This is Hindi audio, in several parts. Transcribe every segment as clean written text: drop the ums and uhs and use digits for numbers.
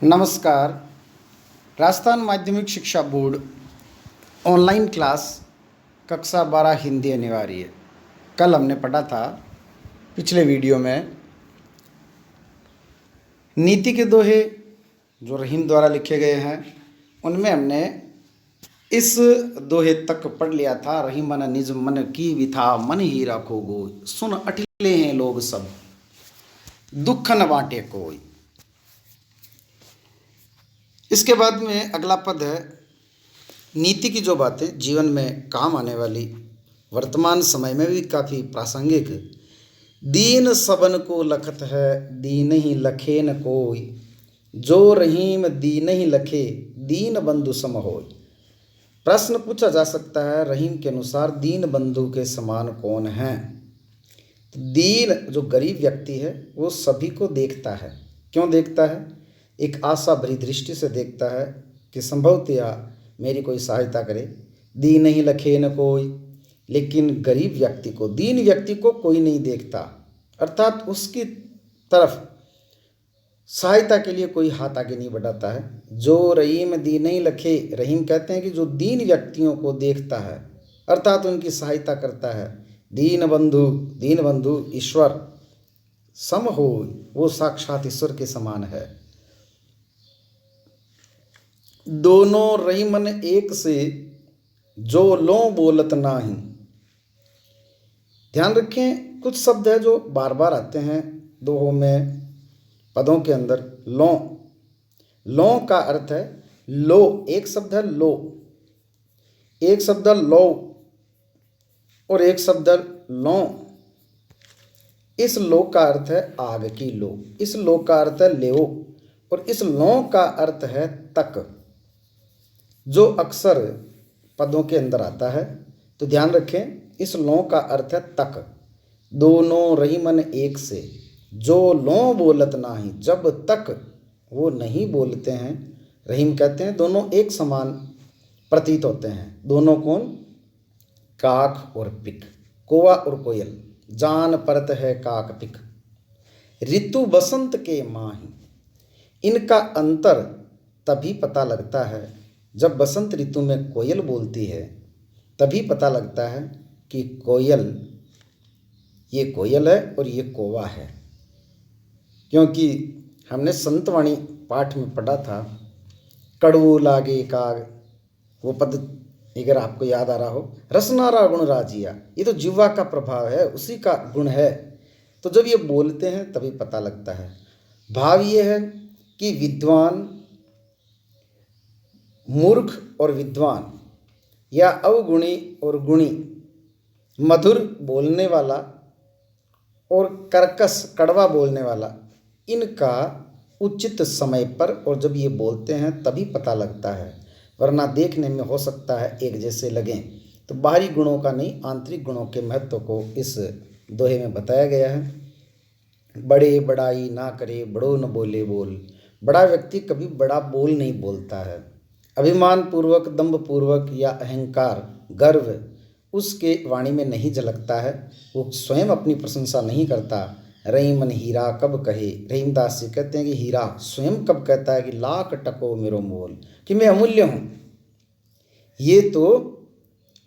नमस्कार। राजस्थान माध्यमिक शिक्षा बोर्ड ऑनलाइन क्लास कक्षा 12 हिंदी अनिवार्य। कल हमने पढ़ा था पिछले वीडियो में नीति के दोहे जो रहीम द्वारा लिखे गए हैं, उनमें हमने इस दोहे तक पढ़ लिया था। रहीम मन निज मन की विथा मन ही रखो गोई, सुन अठिले हैं लोग सब दुख न बांटे कोई। इसके बाद में अगला पद है नीति की जो बातें जीवन में काम आने वाली, वर्तमान समय में भी काफ़ी प्रासंगिक। दीन सबन को लखत है दीन ही लखे न कोई, जो रहीम दीन ही लखे दीन बंधु सम होय। प्रश्न पूछा जा सकता है रहीम के अनुसार दीन बंधु के समान कौन है। दीन जो गरीब व्यक्ति है वो सभी को देखता है। क्यों देखता है? एक आशा भरी दृष्टि से देखता है कि संभवतया मेरी कोई सहायता करे। दीन ही लखे न कोई, लेकिन गरीब व्यक्ति को, दीन व्यक्ति को कोई नहीं देखता, अर्थात उसकी तरफ सहायता के लिए कोई हाथ आगे नहीं बढ़ाता है। जो रहीम दीन ही लखे, रहीम कहते हैं कि जो दीन व्यक्तियों को देखता है अर्थात उनकी सहायता करता है। दीन बंधु ईश्वर सम हो, वो साक्षात ईश्वर के समान है। दोनों रहीमन एक से जो लो बोलत नाही। ध्यान रखें, कुछ शब्द है जो बार बार आते हैं दोहों में, पदों के अंदर। लो का अर्थ है लो, एक शब्द है लो, एक शब्द है लो और एक शब्द है लो। इस लो का अर्थ है आग की लो, इस लो का अर्थ है लेओ और इस लो का अर्थ है तक, जो अक्सर पदों के अंदर आता है। तो ध्यान रखें, इस लो का अर्थ है तक। दोनों रहीमन एक से जो लो बोलत नाही, जब तक वो नहीं बोलते हैं। रहीम कहते हैं दोनों एक समान प्रतीत होते हैं। दोनों कौन? काक और पिक, कौवा और कोयल। जान परत है काक पिक, ऋतु बसंत के माही। इनका अंतर तभी पता लगता है जब बसंत ऋतु में कोयल बोलती है, तभी पता लगता है कि ये कोयल है और ये कौवा है। क्योंकि हमने संतवाणी पाठ में पढ़ा था, कड़ू लागे काग, वो पद अगर आपको याद आ रहा हो, रसनारा गुण राजिया, ये तो जिह्वा का प्रभाव है, उसी का गुण है। तो जब ये बोलते हैं तभी पता लगता है। भाव ये है कि विद्वान, मूर्ख और विद्वान, या अवगुणी और गुणी, मधुर बोलने वाला और कर्कश कड़वा बोलने वाला, इनका उचित समय पर और जब ये बोलते हैं तभी पता लगता है, वरना देखने में हो सकता है एक जैसे लगें। तो बाहरी गुणों का नहीं, आंतरिक गुणों के महत्व को इस दोहे में बताया गया है। बड़े बड़ाई ना करे बड़ो न बोले बोल, बड़ा व्यक्ति कभी बड़ा बोल नहीं बोलता है। अभिमान पूर्वक, दंभ पूर्वक या अहंकार, गर्व उसके वाणी में नहीं झलकता है। वो स्वयं अपनी प्रशंसा नहीं करता। रहीमन हीरा कब कहे, रहीमदास जी कहते हैं कि हीरा स्वयं कब कहता है कि लाख टको मेरो मोल, कि मैं अमूल्य हूँ। ये तो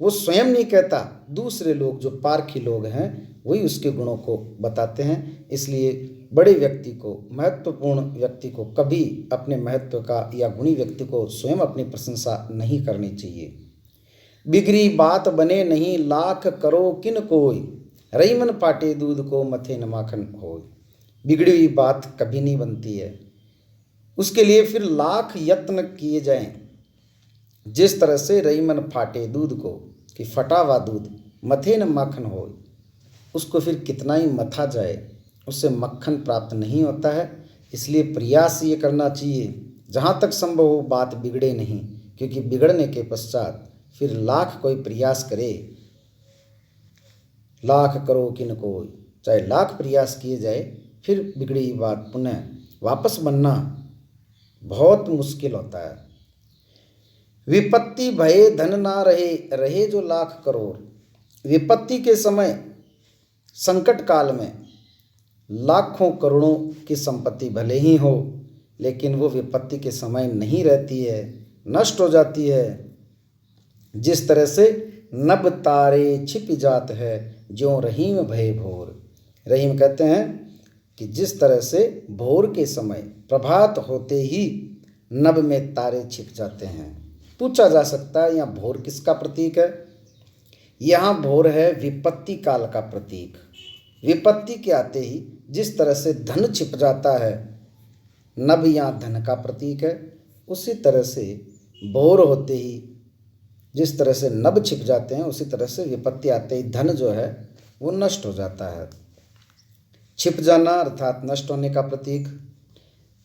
वो स्वयं नहीं कहता, दूसरे लोग जो पारखी लोग हैं वही उसके गुणों को बताते हैं। इसलिए बड़े व्यक्ति को, महत्वपूर्ण व्यक्ति को कभी अपने महत्व का या गुणी व्यक्ति को स्वयं अपनी प्रशंसा नहीं करनी चाहिए। बिगड़ी बात बने नहीं लाख करो किन कोई, रहीमन पाटे दूध को मथे न माखन हो। बिगड़ी हुई बात कभी नहीं बनती है, उसके लिए फिर लाख यत्न किए जाएं। जिस तरह से रहीमन फाटे दूध को, कि फटा हुआ दूध मथे न माखन हो, उसको फिर कितना ही मथा जाए उससे मक्खन प्राप्त नहीं होता है। इसलिए प्रयास ये करना चाहिए जहाँ तक संभव हो बात बिगड़े नहीं, क्योंकि बिगड़ने के पश्चात फिर लाख कोई प्रयास करे, लाख करो किन को, चाहे लाख प्रयास किए जाए, फिर बिगड़ी बात पुनः वापस बनना बहुत मुश्किल होता है। विपत्ति भये धन ना रहे, रहे जो लाख करोड़। विपत्ति के समय, संकट काल में लाखों करोड़ों की संपत्ति भले ही हो, लेकिन वो विपत्ति के समय नहीं रहती है, नष्ट हो जाती है। जिस तरह से नभ तारे छिप जात है, ज्यों रहीम भय भोर। रहीम कहते हैं कि जिस तरह से भोर के समय प्रभात होते ही नभ में तारे छिप जाते हैं। पूछा जा सकता है यहाँ भोर किसका प्रतीक है? यहाँ भोर है विपत्ति काल का प्रतीक। विपत्ति के आते ही जिस तरह से धन छिप जाता है, नभ यहाँ धन का प्रतीक है, उसी तरह से भोर होते ही जिस तरह से नभ छिप जाते हैं, उसी तरह से विपत्ति आते ही धन जो है वो नष्ट हो जाता है। छिप जाना अर्थात नष्ट होने का प्रतीक।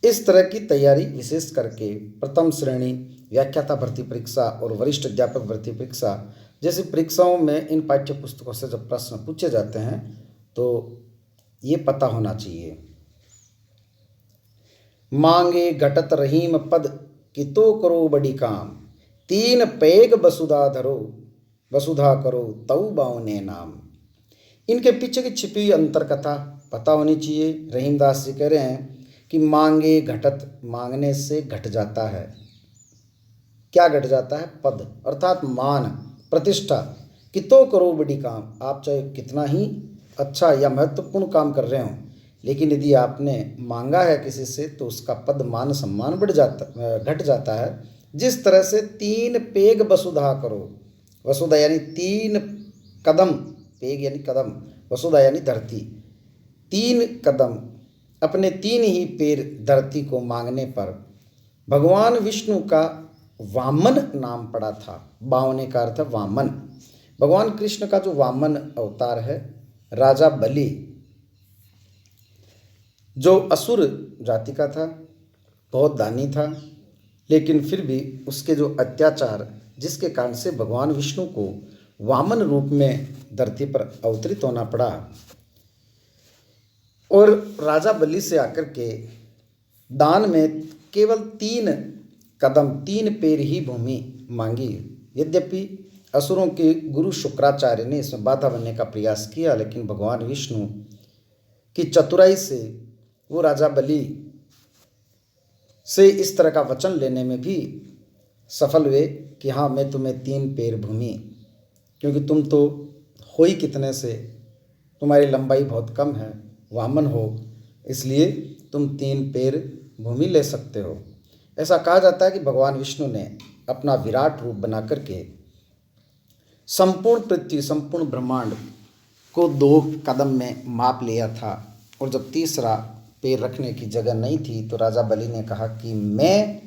इस तरह की तैयारी विशेष करके प्रथम श्रेणी व्याख्याता भर्ती परीक्षा और वरिष्ठ अध्यापक भर्ती परीक्षा जैसी परीक्षाओं में इन पाठ्य पुस्तकों से जब प्रश्न पूछे जाते हैं तो ये पता होना चाहिए। मांगे घटत रहीम पद, कितो करो बड़ी काम, तीन पैग वसुधा धरो, वसुधा करो तऊ बावने नाम। इनके पीछे की छिपी अंतर कथा पता होनी चाहिए। रहीमदास जी कह रहे हैं कि मांगे घटत, मांगने से घट जाता है। क्या घट जाता है? पद अर्थात मान, प्रतिष्ठा। कितो करो बड़ी काम, आप चाहे कितना ही अच्छा या महत्वपूर्ण काम कर रहे हो, लेकिन यदि आपने मांगा है किसी से तो उसका पद मान सम्मान घट जाता है। जिस तरह से तीन पेग वसुधा करो, वसुधा यानी तीन कदम, पेग यानी कदम, वसुधा यानी धरती, तीन कदम अपने तीन ही पैर धरती को मांगने पर भगवान विष्णु का वामन नाम पड़ा था। बावने का अर्थ है वामन। भगवान कृष्ण का जो वामन अवतार है, राजा बलि जो असुर जाति का था, बहुत दानी था, लेकिन फिर भी उसके जो अत्याचार जिसके कारण से भगवान विष्णु को वामन रूप में धरती पर अवतरित होना पड़ा। और राजा बलि से आकर के दान में केवल तीन कदम, तीन पैर ही भूमि मांगी। यद्यपि असुरों के गुरु शुक्राचार्य ने इसमें बाधा बनने का प्रयास किया, लेकिन भगवान विष्णु की चतुराई से वो राजा बलि से इस तरह का वचन लेने में भी सफल हुए कि हाँ, मैं तुम्हें तीन पैर भूमि, क्योंकि तुम तो हो ही कितने से, तुम्हारी लंबाई बहुत कम है, वामन हो, इसलिए तुम तीन पैर भूमि ले सकते हो। ऐसा कहा जाता है कि भगवान विष्णु ने अपना विराट रूप बना करके संपूर्ण पृथ्वी, संपूर्ण ब्रह्मांड को दो कदम में माप लिया था। और जब तीसरा पैर रखने की जगह नहीं थी तो राजा बलि ने कहा कि मैं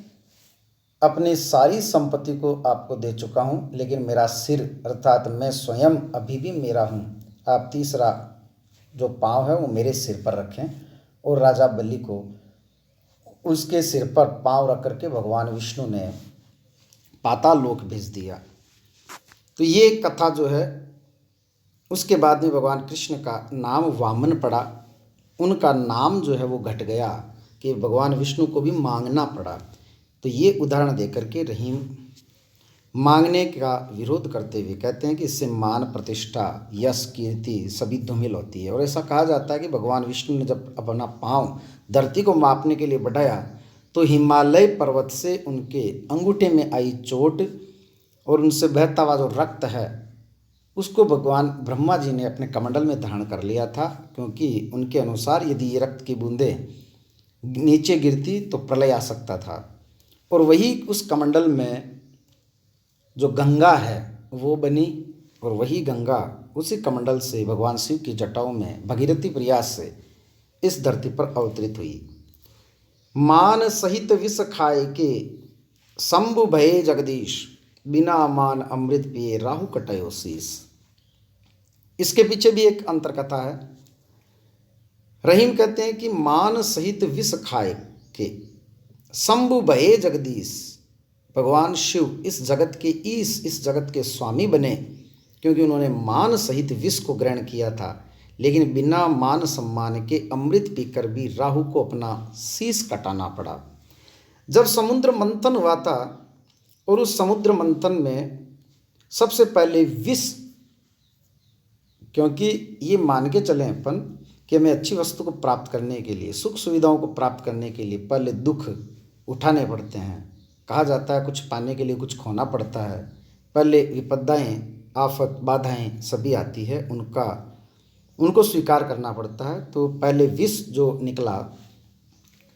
अपनी सारी संपत्ति को आपको दे चुका हूँ, लेकिन मेरा सिर अर्थात मैं स्वयं अभी भी मेरा हूँ, आप तीसरा जो पाँव है वो मेरे सिर पर रखें। और राजा बलि को उसके सिर पर पाँव रख करके भगवान विष्णु ने पाताल लोक भेज दिया। तो ये कथा जो है, उसके बाद में भगवान कृष्ण का नाम वामन पड़ा, उनका नाम जो है वो घट गया कि भगवान विष्णु को भी मांगना पड़ा। तो ये उदाहरण देकर के रहीम मांगने का विरोध करते हुए कहते हैं कि इससे मान, प्रतिष्ठा, यश, कीर्ति सभी धूमिल होती है। और ऐसा कहा जाता है कि भगवान विष्णु ने जब अपना पाँव धरती को मापने के लिए बढ़ाया तो हिमालय पर्वत से उनके अंगूठे में आई चोट और उनसे बहता हुआ जो रक्त है उसको भगवान ब्रह्मा जी ने अपने कमंडल में धारण कर लिया था, क्योंकि उनके अनुसार यदि ये रक्त की बूंदें नीचे गिरती तो प्रलय आ सकता था। और वही उस कमंडल में जो गंगा है वो बनी, और वही गंगा उसी कमंडल से भगवान शिव की जटाओं में भगीरथी प्रयास से इस धरती पर अवतरित हुई। मान सहित विष खाए के शंभु भये जगदीश, बिना मान अमृत पिए राहु कटयो शीस। इसके पीछे भी एक अंतर कथा है। रहीम कहते हैं कि मान सहित विष खाए के शंभु भये जगदीश, भगवान शिव इस जगत के इस जगत के स्वामी बने क्योंकि उन्होंने मान सहित विष को ग्रहण किया था, लेकिन बिना मान सम्मान के अमृत पीकर भी राहु को अपना शीश कटाना पड़ा। जब समुद्र मंथन हुआ था और उस समुद्र मंथन में सबसे पहले विष, क्योंकि ये मान के चले अपन कि हमें अच्छी वस्तु को प्राप्त करने के लिए, सुख सुविधाओं को प्राप्त करने के लिए पहले दुख उठाने पड़ते हैं। कहा जाता है कुछ पाने के लिए कुछ खोना पड़ता है। पहले विपदाएं, आफत, बाधाएं सभी आती है, उनको स्वीकार करना पड़ता है। तो पहले विष जो निकला,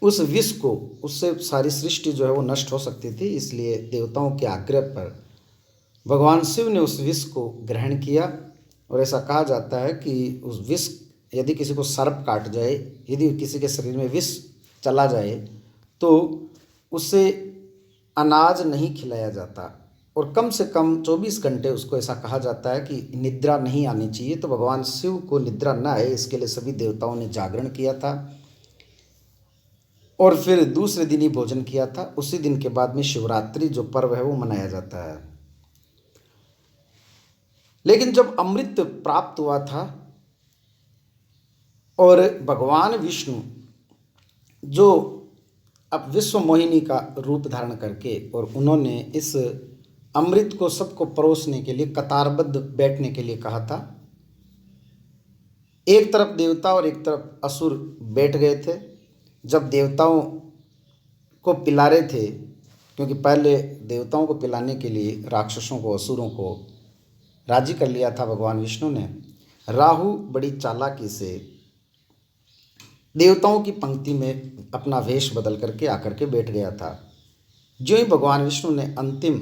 उस विष को, उससे सारी सृष्टि जो है वो नष्ट हो सकती थी। इसलिए देवताओं के आग्रह पर भगवान शिव ने उस विष को ग्रहण किया। और ऐसा कहा जाता है कि उस विष, यदि किसी को सर्प काट जाए, यदि किसी के शरीर में विष चला जाए, तो उसे अनाज नहीं खिलाया जाता और कम से कम 24 घंटे उसको, ऐसा कहा जाता है कि निद्रा नहीं आनी चाहिए। तो भगवान शिव को निद्रा न आए, इसके लिए सभी देवताओं ने जागरण किया था और फिर दूसरे दिन ही भोजन किया था। उसी दिन के बाद में शिवरात्रि जो पर्व है वो मनाया जाता है। लेकिन जब अमृत प्राप्त हुआ था और भगवान विष्णु जो अब विश्व मोहिनी का रूप धारण करके, और उन्होंने इस अमृत को सबको परोसने के लिए कतारबद्ध बैठने के लिए कहा था। एक तरफ देवता और एक तरफ असुर बैठ गए थे। जब देवताओं को पिला रहे थे, क्योंकि पहले देवताओं को पिलाने के लिए राक्षसों को, असुरों को राजी कर लिया था भगवान विष्णु ने, राहु बड़ी चालाकी से देवताओं की पंक्ति में अपना वेश बदल करके आकर के बैठ गया था। जो ही भगवान विष्णु ने अंतिम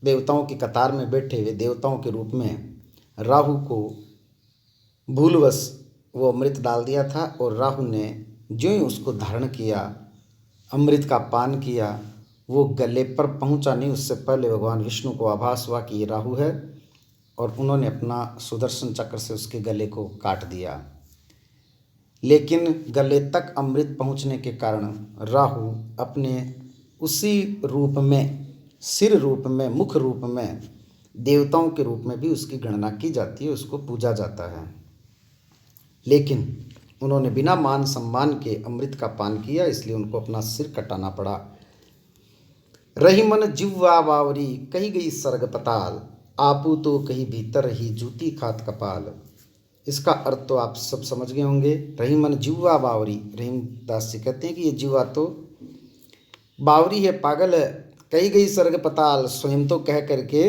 देवताओं की कतार में बैठे हुए देवताओं के रूप में राहु को भूलवश वो अमृत डाल दिया था, और राहु ने जो ही उसको धारण किया, अमृत का पान किया, वो गले पर पहुंचा नहीं, उससे पहले भगवान विष्णु को आभास हुआ कि ये राहु है, और उन्होंने अपना सुदर्शन चक्र से उसके गले को काट दिया। लेकिन गले तक अमृत पहुंचने के कारण राहु अपने उसी रूप में, सिर रूप में, मुख रूप में, देवताओं के रूप में भी उसकी गणना की जाती है, उसको पूजा जाता है। लेकिन उन्होंने बिना मान सम्मान के अमृत का पान किया, इसलिए उनको अपना सिर कटाना पड़ा। रही मन जिह्वा बावरी, कही गई सर्ग पताल, आपू तो कहीं भीतर रही, जूती खात कपाल। इसका अर्थ तो आप सब समझ गए होंगे। रही मन जिह्वा बावरी, रहीमदास जी कहते हैं कि ये जिह्वा तो बावरी है, पागल है। कही गई सर्ग पताल, स्वयं तो कह करके,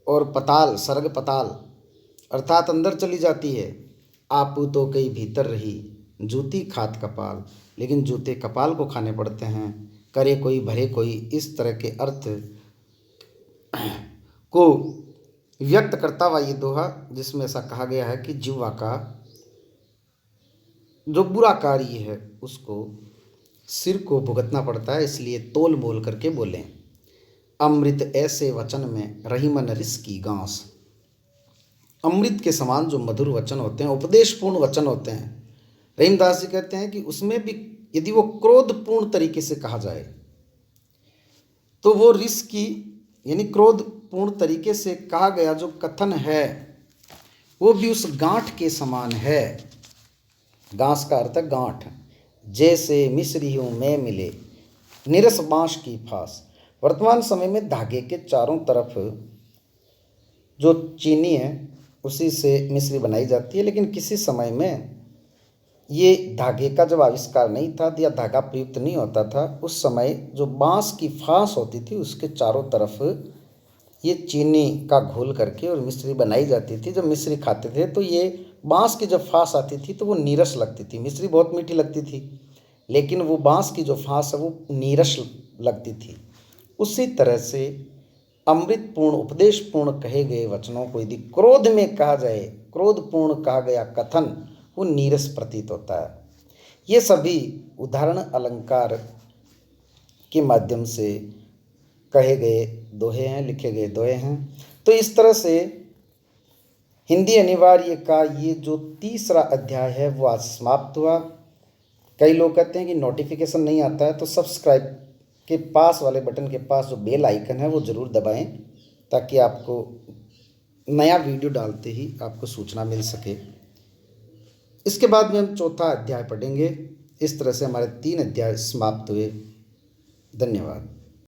और पताल, सर्ग पताल अर्थात अंदर चली जाती है। आपू तो कहीं भीतर रही, जूती खात कपाल, लेकिन जूते कपाल को खाने पड़ते हैं। करे कोई भरे कोई, इस तरह के अर्थ को व्यक्त करता हुआ ये दोहा, जिसमें ऐसा कहा गया है कि जिह्वा का जो बुरा कार्य है उसको सिर को भुगतना पड़ता है, इसलिए तोल बोल करके बोलें। अमृत ऐसे वचन में रही मन रिस की गांस। अमृत के समान जो मधुर वचन होते हैं, उपदेशपूर्ण वचन होते हैं, रहीमदास जी कहते हैं कि उसमें भी यदि वो क्रोधपूर्ण तरीके से कहा जाए तो वो रिस की, यानी क्रोधपूर्ण तरीके से कहा गया जो कथन है वो भी उस गांठ के समान है। गांस का अर्थ है गांठ। जैसे मिस्री हूँ मैं मिले, निरस बांस की फांस। वर्तमान समय में धागे के चारों तरफ जो चीनी है उसी से मिस्री बनाई जाती है, लेकिन किसी समय में ये धागे का जब आविष्कार नहीं था या धागा प्रयुक्त नहीं होता था, उस समय जो बांस की फांस होती थी उसके चारों तरफ ये चीनी का घोल करके और मिश्री बनाई जाती थी। जब मिश्री खाते थे तो ये बांस की जब फांस आती थी तो वो नीरस लगती थी। मिश्री बहुत मीठी लगती थी, लेकिन वो बांस की जो फांस है वो नीरस लगती थी। उसी तरह से अमृतपूर्ण, उपदेशपूर्ण कहे गए वचनों को यदि क्रोध में कहा जाए, क्रोधपूर्ण कहा गया कथन, वो नीरस प्रतीत होता है। ये सभी उदाहरण अलंकार के माध्यम से कहे गए दोहे हैं, लिखे गए दोहे हैं। तो इस तरह से हिंदी अनिवार्य का ये जो तीसरा अध्याय है वो आज समाप्त हुआ। कई लोग कहते हैं कि नोटिफिकेशन नहीं आता है, तो सब्सक्राइब के पास वाले बटन के पास जो बेल आइकन है वो ज़रूर दबाएं, ताकि आपको नया वीडियो डालते ही आपको सूचना मिल सके। इसके बाद में हम चौथा अध्याय पढ़ेंगे। इस तरह से हमारे 3 अध्याय समाप्त हुए। धन्यवाद।